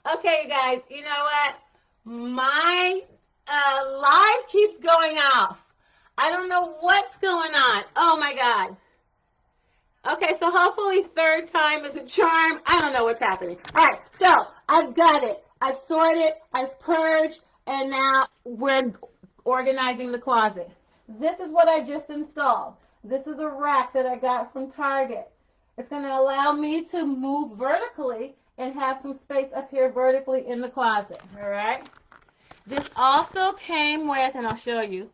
Okay, you guys, you know what? My live keeps going off. I don't know what's going on. Oh my God. Okay, so hopefully third time is a charm. I don't know what's happening. All right, so I've got it. I've sorted, I've purged, and now we're organizing the closet. This is what I just installed. This is a rack that I got from Target. It's going to allow me to move vertically and have some space up here vertically in the closet. All right. This also came with, and I'll show you.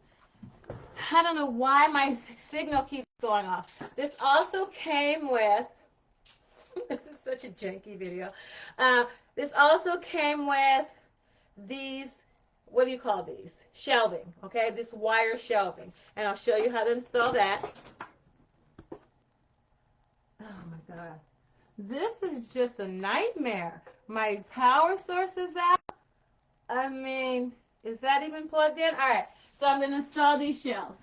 I don't know why my signal keeps going off. This also came with, this is such a janky video. This also came with these, what do you call these? Shelving, okay? This wire shelving. And I'll show you how to install that. Oh my God. This is just a nightmare. My power source is out. I mean, is that even plugged in? All right, so I'm going to install these shelves.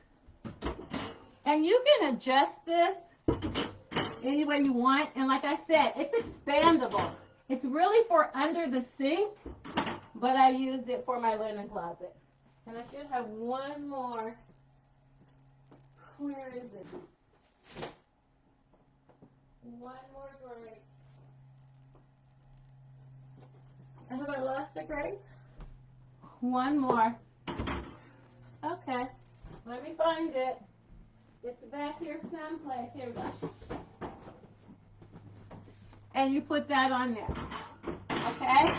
And you can adjust this any way you want. And like I said, it's expandable. It's really for under the sink, but I used it for my linen closet. And I should have one more. Where is it? One more grate. Have I lost the grates? One more. Okay. Let me find it. It's back here someplace. Here we go. And you put that on there. Okay?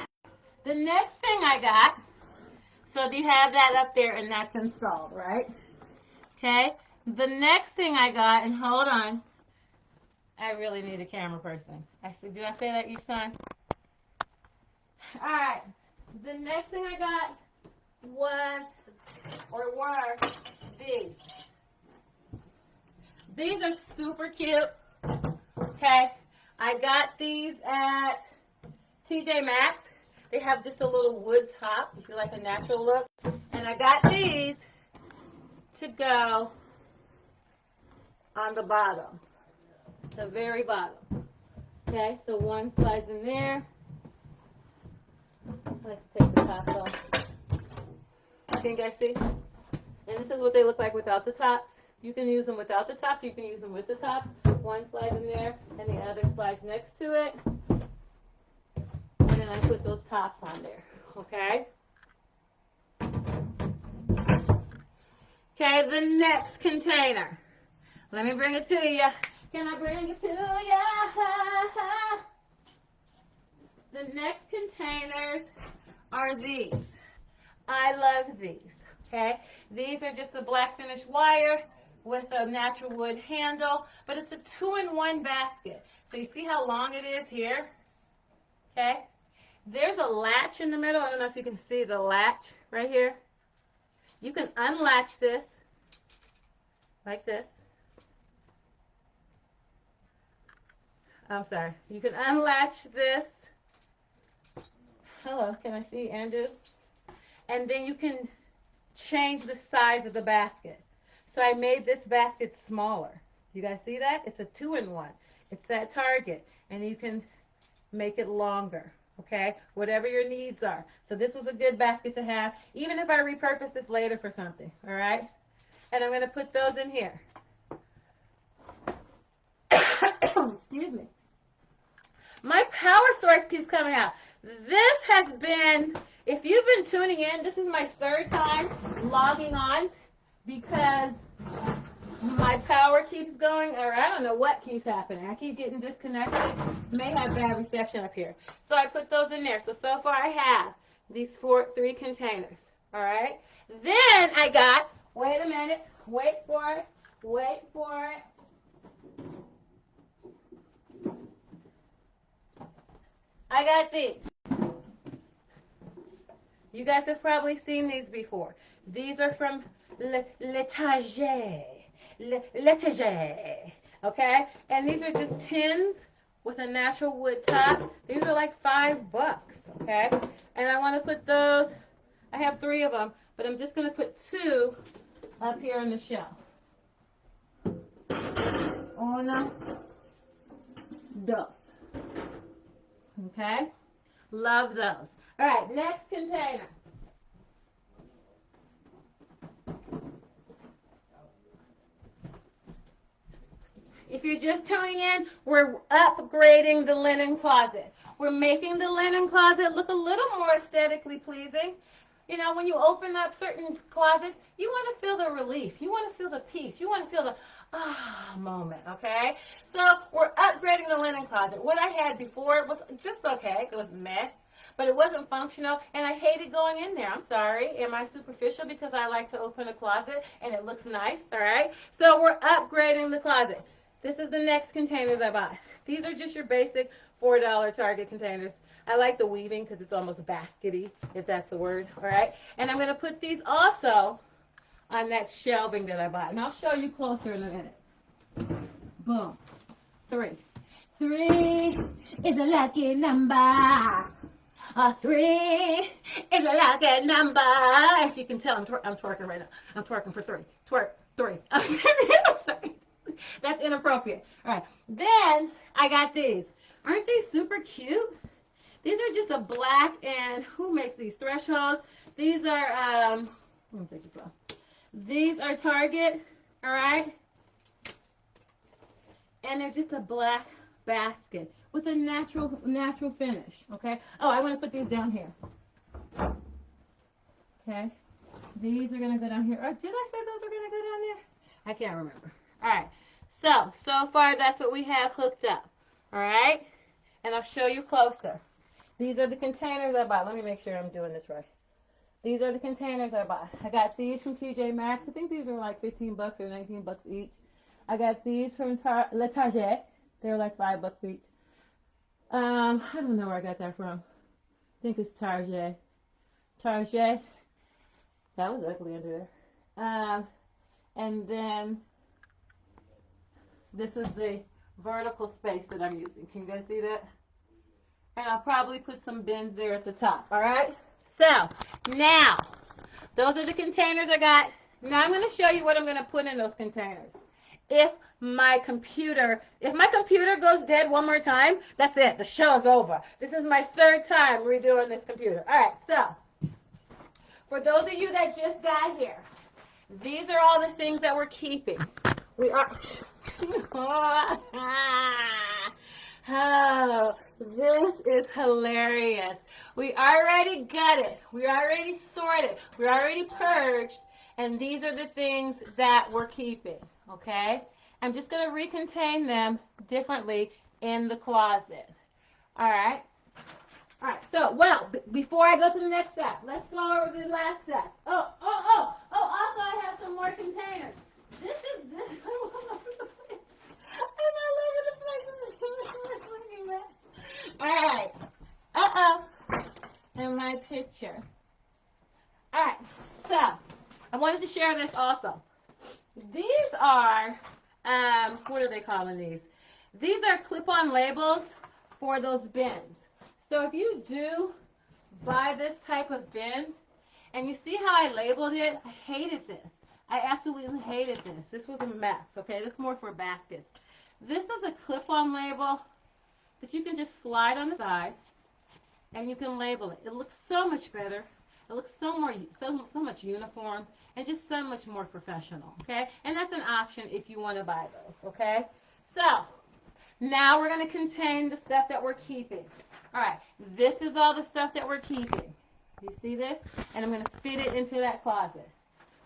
The next thing I got, so you have that up there and that's installed, right? Okay? The next thing I got, and hold on. I really need a camera person. Did I say that each time? Alright. The next thing I got were these. These are super cute. Okay? I got these at TJ Maxx. They have just a little wood top if you like a natural look. And I got these to go on the bottom. The very bottom. Okay, so one slides in there. Let's take the top off. Can you guys see? And this is what they look like without the tops. You can use them without the tops. You can use them with the tops. One slides in there, and the other slides next to it. And then I put those tops on there. Okay? Okay, the next container. Let me bring it to you. Can I bring it to you? The next containers are these. I love these. Okay? These are just a black finish wire with a natural wood handle, but it's a 2-in-1 basket. So you see how long it is here? Okay? There's a latch in the middle. I don't know if you can see the latch right here. You can unlatch this like this. I'm sorry. You can unlatch this. Hello, can I see Andrew? And then you can change the size of the basket. So I made this basket smaller. You guys see that? It's a 2-in-1. It's at Target. And you can make it longer. Okay? Whatever your needs are. So this was a good basket to have, even if I repurpose this later for something. All right? And I'm going to put those in here. Excuse me. My power source keeps coming out. This has been, if you've been tuning in, this is my third time logging on because my power keeps going, or I don't know what keeps happening. I keep getting disconnected. May have bad reception up here. So I put those in there. So far I have these 3 containers. All right? Then I got, wait a minute, wait for it. I got these. You guys have probably seen these before. These are from L'Etager. L'Etager. Okay? And these are just tins with a natural wood top. These are like $5. Okay? And I want to put those, I have 3 of them, but I'm just going to put 2 up here on the shelf. Uno, dos. Okay? Love those. All right, next container. If you're just tuning in, we're upgrading the linen closet. We're making the linen closet look a little more aesthetically pleasing. You know, when you open up certain closets, you want to feel the relief. You want to feel the peace. You want to feel the moment, okay? So we're upgrading the linen closet. What I had before was just okay. It was meh, but it wasn't functional, and I hated going in there. I'm sorry. Am I superficial because I like to open a closet and it looks nice, all right? So we're upgrading the closet. This is the next containers I bought. These are just your basic $4 Target containers. I like the weaving because it's almost baskety, if that's a word, all right? And I'm going to put these also on that shelving that I bought. And I'll show you closer in a minute. Boom. 3. 3 is a lucky number. 3 is a lucky number. If you can tell, I'm twerking right now. I'm twerking for 3. Twerk, 3. I'm sorry. That's inappropriate. All right. Then I got these. Aren't these super cute? These are just a black and who makes these? Threshold. These are let me take this off. These are Target. All right. And they're just a black basket with a natural finish. Okay. Oh, I want to put these down here. Okay. These are gonna go down here. Or did I say those are gonna go down there? I can't remember. All right. So far that's what we have hooked up. All right. And I'll show you closer. These are the containers I bought. Let me make sure I'm doing this right. These are the containers I bought. I got these from TJ Maxx. I think these are like 15 bucks or 19 bucks each. I got these from Le Target. They're like $5 each. I don't know where I got that from. I think it's Target. Target. That was ugly under there. And then this is the vertical space that I'm using. Can you guys see that? And I'll probably put some bins there at the top. All right? So, now, those are the containers I got. Now I'm going to show you what I'm going to put in those containers. If my computer goes dead one more time, that's it. The show's over. This is my 3rd time redoing this computer. All right, so, for those of you that just got here, these are all the things that we're keeping. We are... Oh, this is hilarious. We already got it. We already sorted. We already purged. And these are the things that we're keeping, okay? I'm just going to recontain them differently in the closet. All right? All right, so, well, before I go to the next step, let's go over the last step. Oh, also I have some more containers. This. I'm all over the place. All right. And my picture. All right, so I wanted to share this also. These are, what are they calling these? These are clip-on labels for those bins. So if you do buy this type of bin, and you see how I labeled it, I hated this. I absolutely hated this. This was a mess, okay? This is more for baskets. This is a clip-on label that you can just slide on the side, and you can label it. It looks so much better. It looks so much uniform, and just so much more professional, okay? And that's an option if you want to buy those, okay? So, now we're going to contain the stuff that we're keeping. All right, this is all the stuff that we're keeping. You see this? And I'm going to fit it into that closet.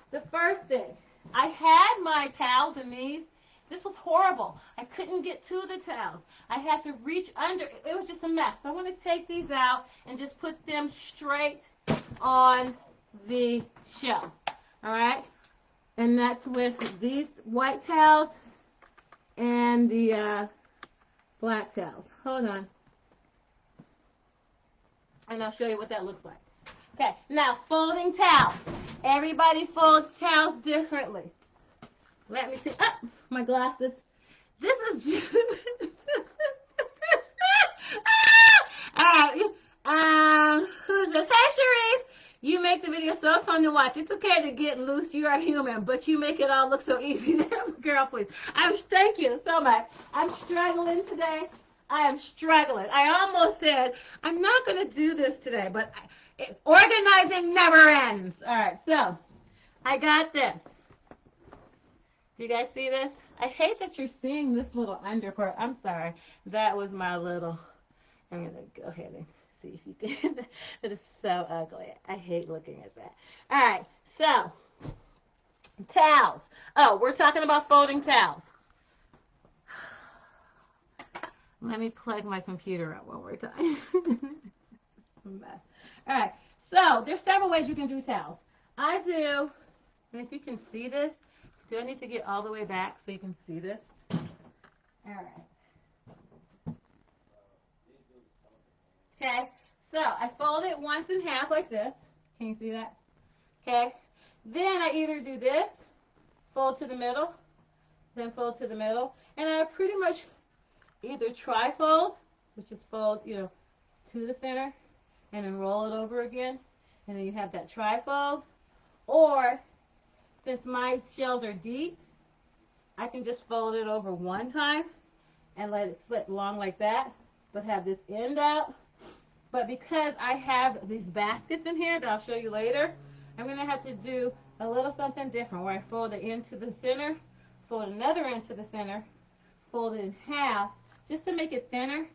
The first thing, I had my towels in these. This was horrible. I couldn't get to the towels. I had to reach under. It was just a mess. So I want to take these out and just put them straight on the shelf. All right? And that's with these white towels and the black towels. Hold on. And I'll show you what that looks like. Okay, now folding towels. Everybody folds towels differently. Let me see. Oh, my glasses. This is just... Who's the Cherise? You make the video so fun to watch. It's okay to get loose. You are human, but you make it all look so easy. Girl, please. Thank you so much. I'm struggling today. I am struggling. I almost said, I'm not going to do this today, but organizing never ends. All right, so I got this. Do you guys see this? I hate that you're seeing this little underpart. I'm sorry. That was my little, I'm going to go ahead and see if you can. That is so ugly. I hate looking at that. All right, so towels. Oh, we're talking about folding towels. Let me plug my computer up one more time. It's a mess. All right, so there's several ways you can do towels. I do, and if you can see this, do I need to get all the way back so you can see this? All right. Okay, so I fold it once in half like this. Can you see that? Okay. Then I either do this, fold to the middle, then fold to the middle, and I pretty much either trifold, which is fold, to the center, and then roll it over again, and then you have that trifold, or since my shells are deep, I can just fold it over one time and let it slip along like that, but have this end out. But because I have these baskets in here that I'll show you later, I'm going to have to do a little something different where I fold the end to the center, fold another end to the center, fold it in half just to make it thinner,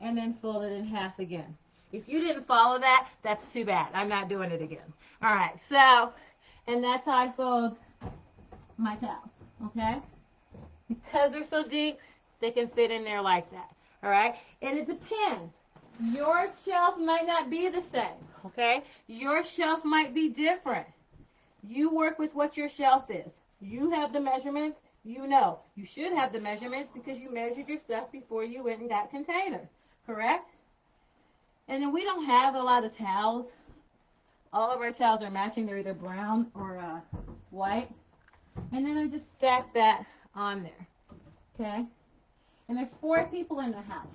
and then fold it in half again. If you didn't follow that, that's too bad. I'm not doing it again. All right, so, and that's how I fold my towels, okay? Because they're so deep, they can fit in there like that, all right? And it depends. Your shelf might not be the same, okay? Your shelf might be different. You work with what your shelf is. You have the measurements. You know. You should have the measurements because you measured your stuff before you went and got containers, correct? And then we don't have a lot of towels. All of our towels are matching. They're either brown or white. And then I just stack that on there, okay? And there's 4 people in the house,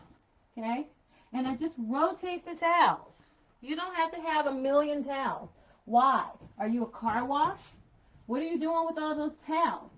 okay? And I just rotate the towels. You don't have to have a million towels. Why? Are you a car wash? What are you doing with all those towels?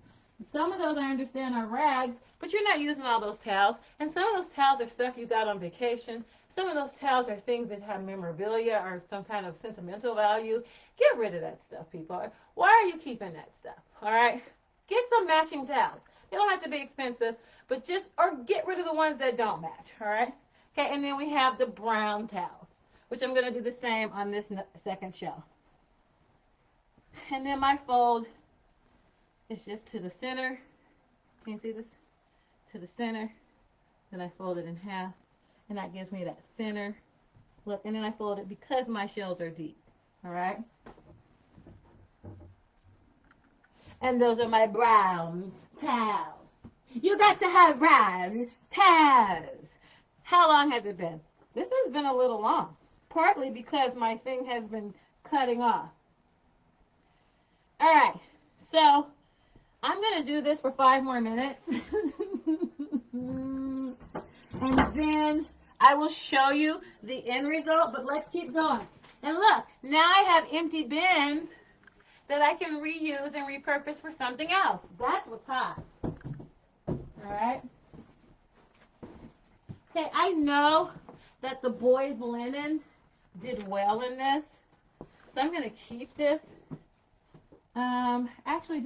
Some of those I understand are rags, but you're not using all those towels. And some of those towels are stuff you got on vacation. Some of those towels are things that have memorabilia or some kind of sentimental value. Get rid of that stuff, people. Why are you keeping that stuff? All right? Get some matching towels. They don't have to be expensive, but or get rid of the ones that don't match, all right? Okay, and then we have the brown towels, which I'm going to do the same on this second shelf. And then my fold is just to the center. Can you see this? To the center. Then I fold it in half, and that gives me that thinner look. And then I fold it because my shells are deep, all right? And those are my brown towels. You got to have brown towels. How long has it been? This has been a little long, partly because my thing has been cutting off. All right, so I'm going to do this for 5 more minutes. And then I will show you the end result, but let's keep going. And look, now I have empty bins that I can reuse and repurpose for something else. That's what's hot. All right. Okay, I know that the boys' linen did well in this, so I'm going to keep this. Actually, I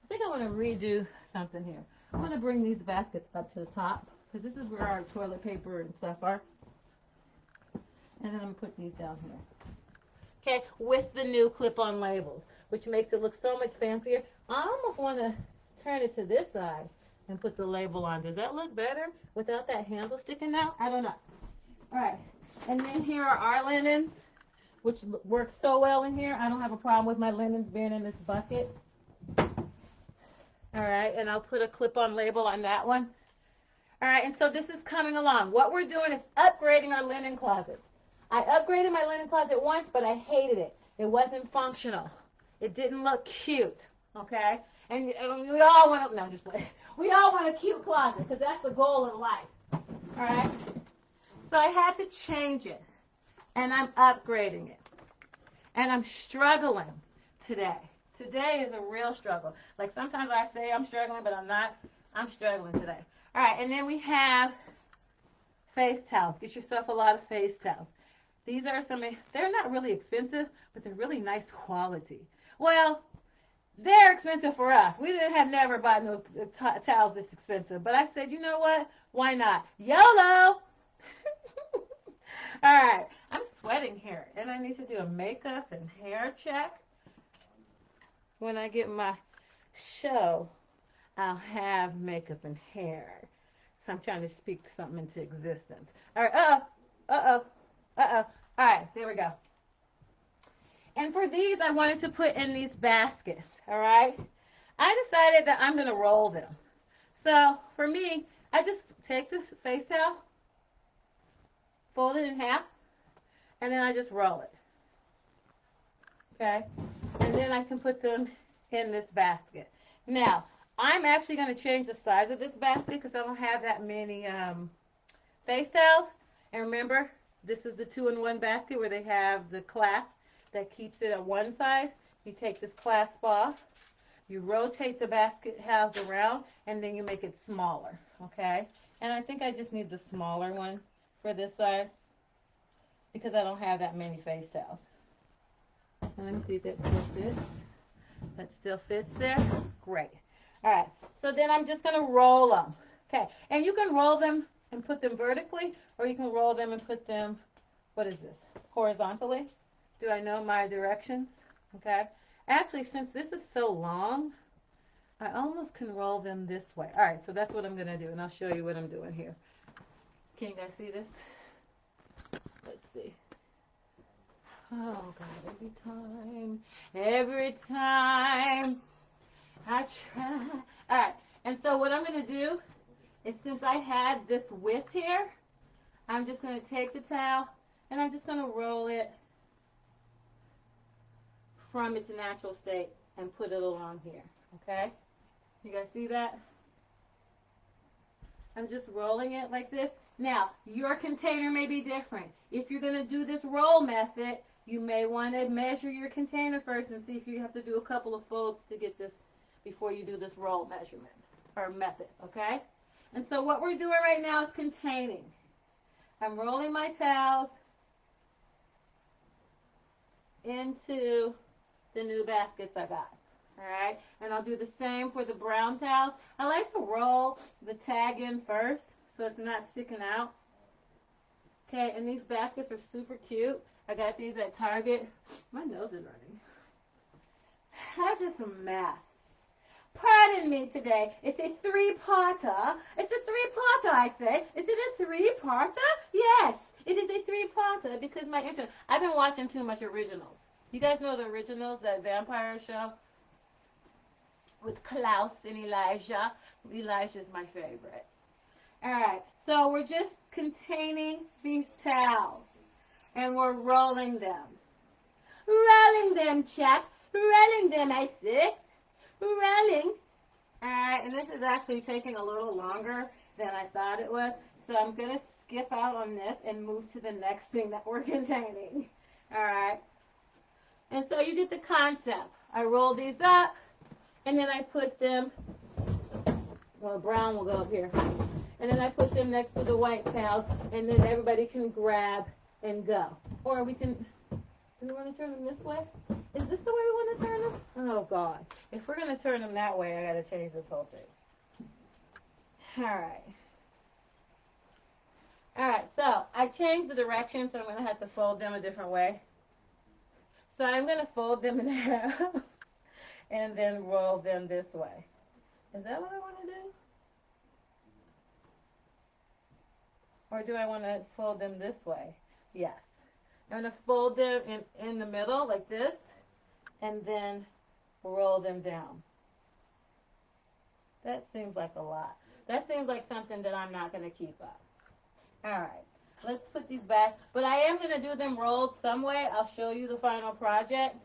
think I want to redo something here. I'm going to bring these baskets up to the top, because this is where our toilet paper and stuff are. And then I'm going to put these down here. Okay, with the new clip-on labels, which makes it look so much fancier. I almost want to turn it to this side and put the label on. Does that look better without that handle sticking out? I don't know. All right, and then here are our linens, which work so well in here. I don't have a problem with my linens being in this bucket. All right, and I'll put a clip-on label on that one. All right, and so this is coming along. What we're doing is upgrading our linen closets. I upgraded my linen closet once, but I hated it. It wasn't functional. It didn't look cute, okay? And we all want to, no, just play. We all want a cute closet because that's the goal in life, all right? So I had to change it, and I'm upgrading it. And I'm struggling today. Today is a real struggle. Like sometimes I say I'm struggling, but I'm not. I'm struggling today. All right, and then we have face towels. Get yourself a lot of face towels. These are some, they're not really expensive, but they're really nice quality. Well, they're expensive for us. We didn't have never bought no towels this expensive. But I said, you know what? Why not? YOLO! All right. I'm sweating here. And I need to do a makeup and hair check. When I get my show, I'll have makeup and hair. So I'm trying to speak something into existence. All right. Uh-oh. Uh-oh. Uh-oh. All right. There we go. And for these, I wanted to put in these baskets. All right. I decided that I'm going to roll them. So for me, I just take this face towel, fold it in half, and then I just roll it. Okay? And then I can put them in this basket. Now, I'm actually going to change the size of this basket because I don't have that many face towels. And remember, this is the 2-in-1 basket where they have the clasp that keeps it at one side. You take this clasp off, you rotate the basket halves around, and then you make it smaller, okay? And I think I just need the smaller one for this side because I don't have that many face towels. Let me see if that still fits. That still fits there. Great. All right. So then I'm just going to roll them. Okay. And you can roll them and put them vertically, or you can roll them and put them, what is this, horizontally? Do I know my directions? Okay. Actually, since this is so long, I almost can roll them this way. All right. So that's what I'm going to do, and I'll show you what I'm doing here. Can you guys see this? Let's see. Oh, God, every time I try. All right, and so what I'm going to do is since I had this width here, I'm just going to take the towel and I'm just going to roll it from its natural state and put it along here, okay? You guys see that? I'm just rolling it like this. Now, your container may be different. If you're going to do this roll method, you may want to measure your container first and see if you have to do a couple of folds to get this before you do this roll measurement or method, okay? And so what we're doing right now is containing. I'm rolling my towels into the new baskets I got. All right, and I'll do the same for the brown towels. I like to roll the tag in first so it's not sticking out. Okay, and these baskets are super cute. I got these at Target. My nose is running. I'm just a mess. Pardon me today. It's a three-parter. It's a three-parter, I say. Is it a three-parter? Yes, it is a three-parter because I've been watching too much originals. You guys know the originals, that vampire show? With Klaus and Elijah. Elijah's my favorite. All right, so we're just containing these towels, and we're rolling them. Rolling them, Chuck. Rolling them, I say. Rolling. All right, and this is actually taking a little longer than I thought it was, so I'm going to skip out on this and move to the next thing that we're containing. All right, and so you get the concept. I roll these up. And then I put them, well, brown will go up here. And then I put them next to the white towels, and then everybody can grab and go. Or we can, do we want to turn them this way? Is this the way we want to turn them? Oh, God. If we're going to turn them that way, I got to change this whole thing. All right. All right, so I changed the direction, so I'm going to have to fold them a different way. So I'm going to fold them in half. And then roll them this way. Is that what I want to do? Or do I want to fold them this way? Yes. I'm going to fold them in the middle like this, and then roll them down. That seems like a lot. That seems like something that I'm not going to keep up. All right. Let's put these back. But I am going to do them rolled some way. I'll show you the final project.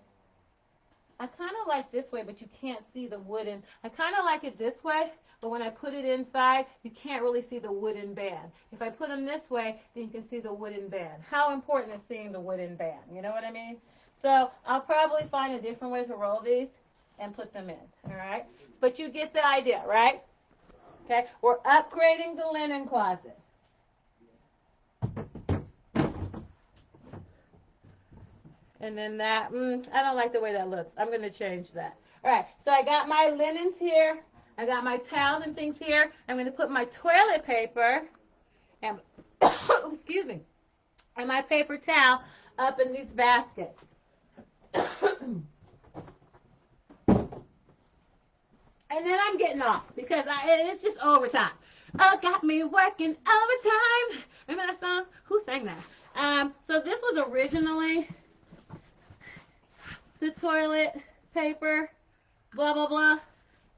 I kind of like this way, but you can't see the wooden. I kind of like it this way, but when I put it inside, you can't really see the wooden band. If I put them this way, then you can see the wooden band. How important is seeing the wooden band? You know what I mean? So I'll probably find a different way to roll these and put them in, all right? But you get the idea, right? Okay, we're upgrading the linen closet. And then that, I don't like the way that looks. I'm going to change that. All right, so I got my linens here. I got my towels and things here. I'm going to put my toilet paper and, excuse me, and my paper towel up in these baskets. And then I'm getting off because it's just overtime. Oh, got me working overtime. Remember that song? Who sang that? So this was originally the toilet paper, blah, blah, blah.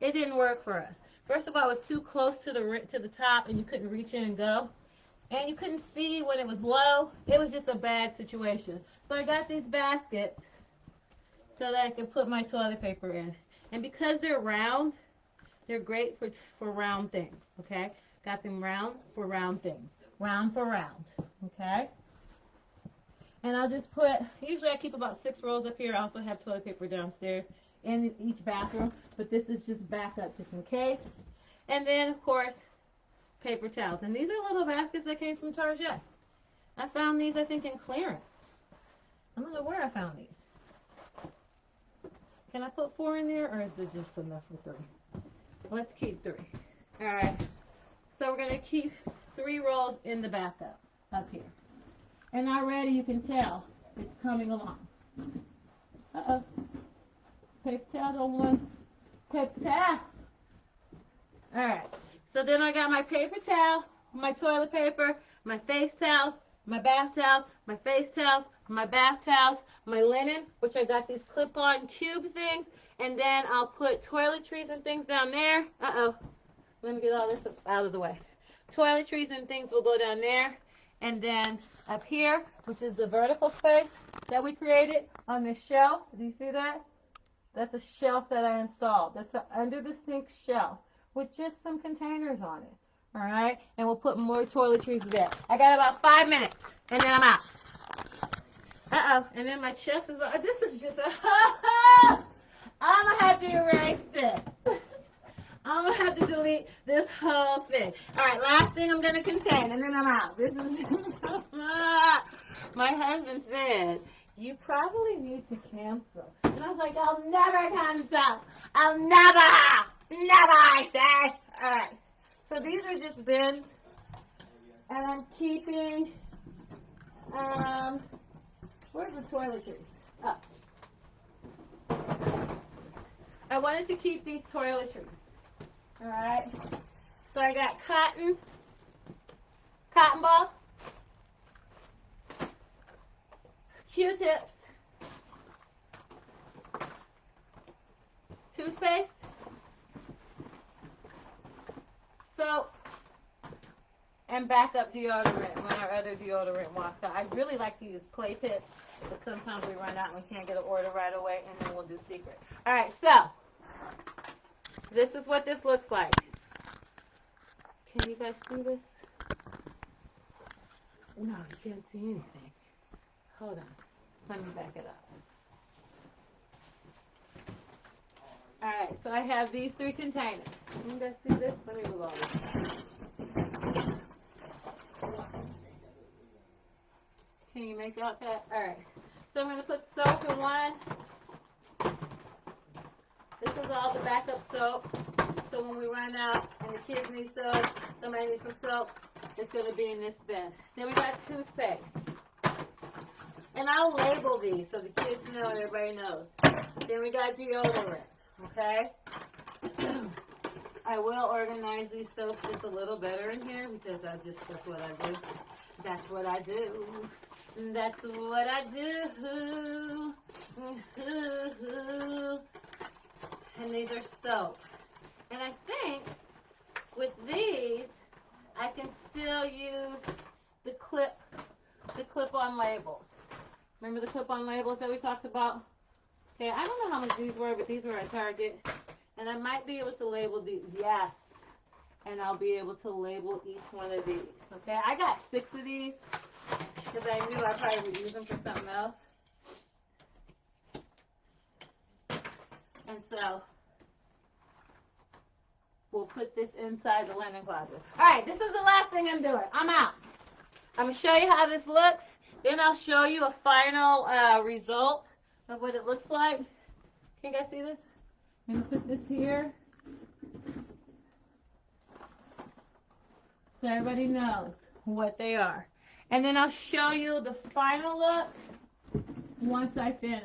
It didn't work for us. First of all, it was too close to the top, and you couldn't reach in and go. And you couldn't see when it was low. It was just a bad situation. So I got these baskets so that I could put my toilet paper in. And because they're round, they're great for round things, okay? Got them round for round things. Round for round, okay? And I'll just put, usually I keep about 6 rolls up here. I also have toilet paper downstairs in each bathroom, but this is just backup just in case. And then, of course, paper towels. And these are little baskets that came from Target. I found these, I think, in clearance. I don't know where I found these. Can I put 4 in there, or is it just enough for 3? Let's keep 3. All right. So we're going to keep 3 rolls in the backup up here. And already you can tell it's coming along. Uh-oh. Paper towel, don't want paper towel. All right. So then I got my paper towel, my toilet paper, my face towels, my bath towels, my face towels, my bath towels, my linen, which I got these clip-on cube things, and then I'll put toiletries and things down there. Uh-oh. Let me get all this out of the way. Toiletries and things will go down there. And then up here, which is the vertical space that we created on this shelf. Do you see that? That's a shelf that I installed. That's under the sink shelf with just some containers on it. All right? And we'll put more toiletries there. I got about 5 minutes, and then I'm out. Uh-oh. And then my chest is... This is just a... I'm going to have to erase this. I'm going to have to delete this whole thing. All right, last thing I'm going to contain, and then I'm out. This is my husband said, you probably need to cancel. And I was like, I'll never cancel. I'll never, I say. All right, so these are just bins, and I'm keeping, where's the toiletries? Oh. I wanted to keep these toiletries. All right, so I got cotton balls, Q-tips, toothpaste, soap, and backup deodorant when our other deodorant walks out. I really like to use Play Pits, but sometimes we run out and we can't get an order right away, and then we'll do Secret. All right, so this is what this looks like. Can you guys see this? No, you can't see anything. Hold on. Let me back it up. All right, so I have these 3 containers. Can you guys see this? Let me move all this. Can you make out that? All right. So I'm going to put soap in one. This is all the backup soap. So when we run out and the kids need soap, somebody needs some soap, it's going to be in this bin. Then we got toothpaste. And I'll label these so the kids know and everybody knows. Then we got deodorant, okay? I will organize these soaps just a little better in here because that's what I do. That's what I do. That's what I do. And these are soap. And I think with these, I can still use the clip-on labels. Remember the clip-on labels that we talked about? Okay, I don't know how much these were, but these were at Target. And I might be able to label these. Yes. And I'll be able to label each one of these. Okay, I got 6 of these because I knew I probably would use them for something else. And so we'll put this inside the linen closet. All right, this is the last thing I'm doing. I'm out. I'm going to show you how this looks. Then I'll show you a final result of what it looks like. Can you guys see this? I'm going to put this here so everybody knows what they are. And then I'll show you the final look once I finish.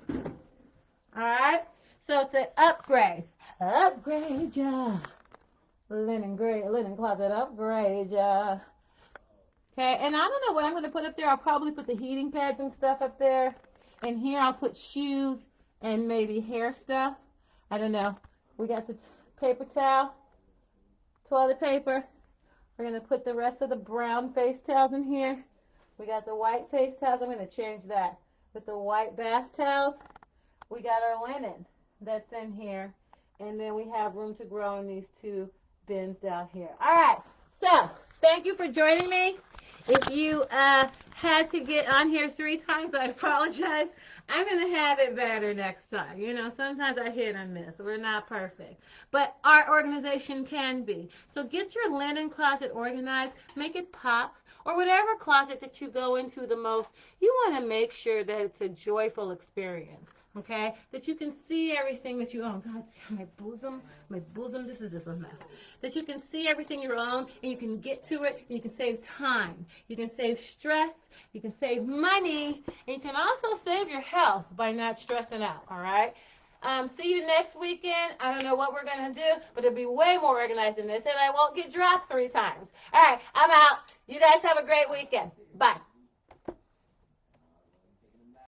All right? So it's an upgrade. Upgrade ya. Linen closet upgrade ya. Okay, and I don't know what I'm going to put up there. I'll probably put the heating pads and stuff up there. And here I'll put shoes and maybe hair stuff. I don't know. We got the paper towel, toilet paper. We're going to put the rest of the brown face towels in here. We got the white face towels. I'm going to change that. With the white bath towels, we got our linen that's in here. And then we have room to grow in these two bins down here. All right. So, thank you for joining me. If you had to get on here 3 times, I apologize. I'm going to have it better next time. You know, sometimes I hit and miss. We're not perfect. But our organization can be. So get your linen closet organized. Make it pop. Or whatever closet that you go into the most, you want to make sure that it's a joyful experience. Okay? That you can see everything that you own. God, my bosom, this is just a mess. That you can see everything you own and you can get to it and you can save time. You can save stress. You can save money. And you can also save your health by not stressing out. All right? See you next weekend. I don't know what we're going to do, but it'll be way more organized than this and I won't get dropped 3 times. All right, I'm out. You guys have a great weekend. Bye.